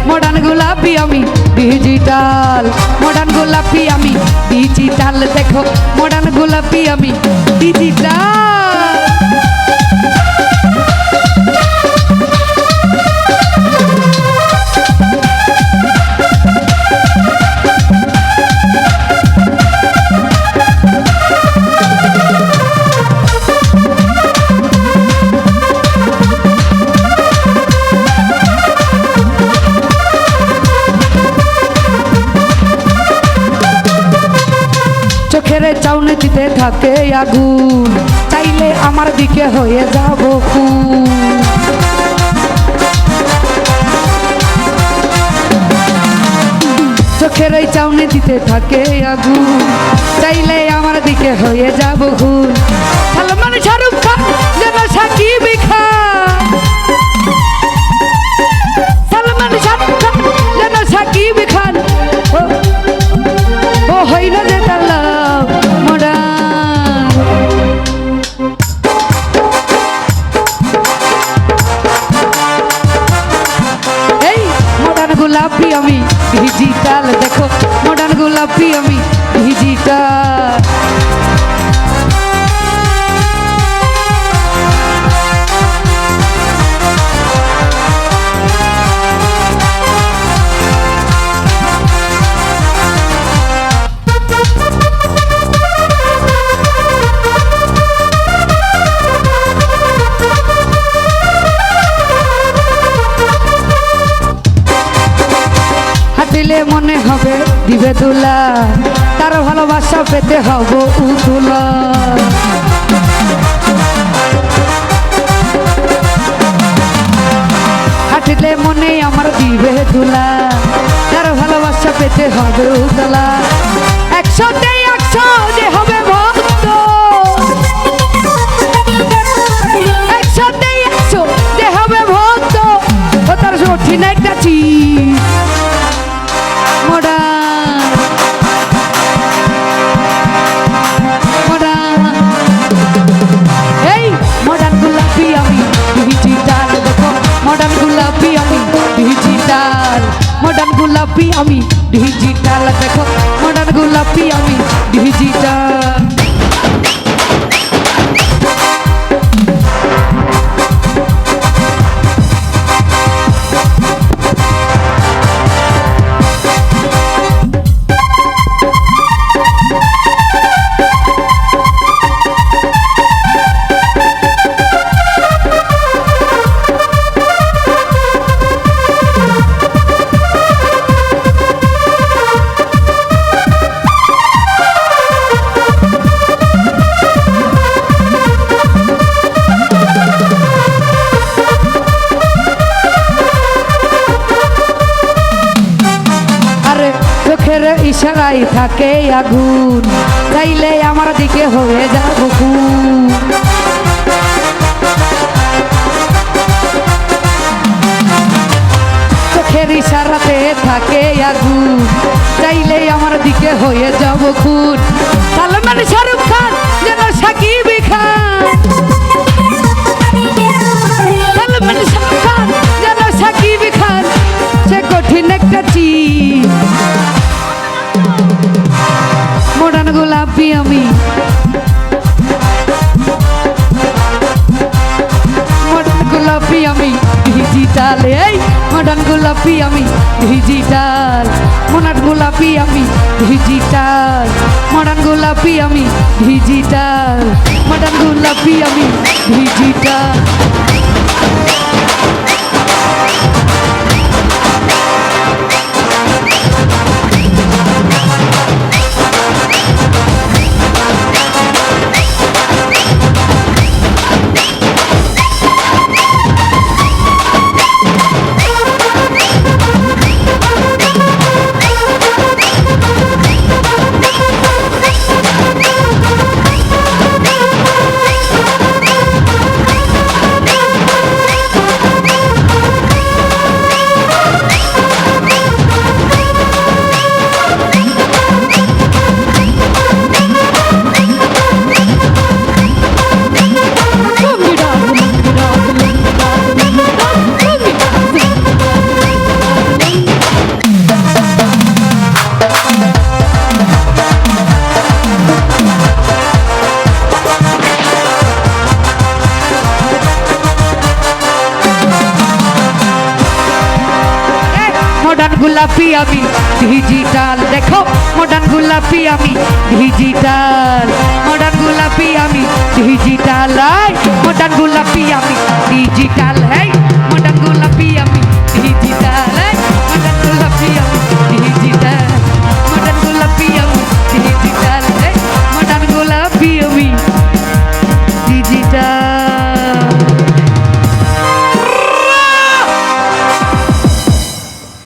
Modern গোলাপি আমি digital, modern গোলাপি আমি ডিজিটাল, দেখো মডার্ন গোলাপি আমি ডিজিটাল। চোখের চাউনি দিতে থাকে আগুন, চাইলে আমার দিকে হয়ে যাব খুন। চোখের এই চাউনি দিতে থাকে আগুন, চাইলে আমার দিকে হয়ে যাব খুন। সালমান শাহরুখ খান যেন সাকিব খান, সালমান শাহরুখ খান যেন সাকিব খান, ও হই না যে তার লাভ মডার্ন। এই মডার্ন গোলাপি আমি ডিজিটাল, দেখো মডার্ন গোলাপি আমি ডিজিটাল। হাঁটিলে মনে হবে দিবে দুলা, তার ভালোবাসা পেতে হব উতুলা। হাঁটিলে মনে আমার দিবে দুলা, তার ভালোবাসা পেতে হবে উতলা। 100তে 100 যে হবে ভক্ত, 100তে 100 যে হবে ভক্ত, ও তার সঠিক একটা চিজ মডার্ন, মডার্ন। এই মডার্ন গোলাপি আমি ডিজিটাল, দেখো মডার্ন গোলাপি আমি ডিজিটাল, মডার্ন গোলাপি আমি ডিজিটাল, দেখো মডার্ন গোলাপি আমি ডিজিটাল। চোখের ইশারায় থাকে আগুন, চাইলে আমার দিকে হয়ে যাব খুন। চোখের ইশারাতে থাকে আগুন, চাইলে আমার দিকে হয়ে যাব খুন। সালমান শাহরুখ খান যেন সাকিব খান, সালমান শাহরুখ খান যেন সাকিব খান, সে কঠিন একটা চিজ মডার্ন গোলাপি আমি, মডার্ন গোলাপি আমি ডিজিটাল। এই মডার্ন গোলাপি আমি ডিজিটাল, মডার্ন গোলাপি আমি ডিজিটাল, মডার্ন গোলাপি আমি ডিজিটাল, মডার্ন গোলাপি আমি ডিজিটাল। গোলাপি আমি ডিজিটাল, দেখো মডার্ন গোলাপি আমি ডিজিটাল, মডার্ন গোলাপি আমি ডিজিটাল।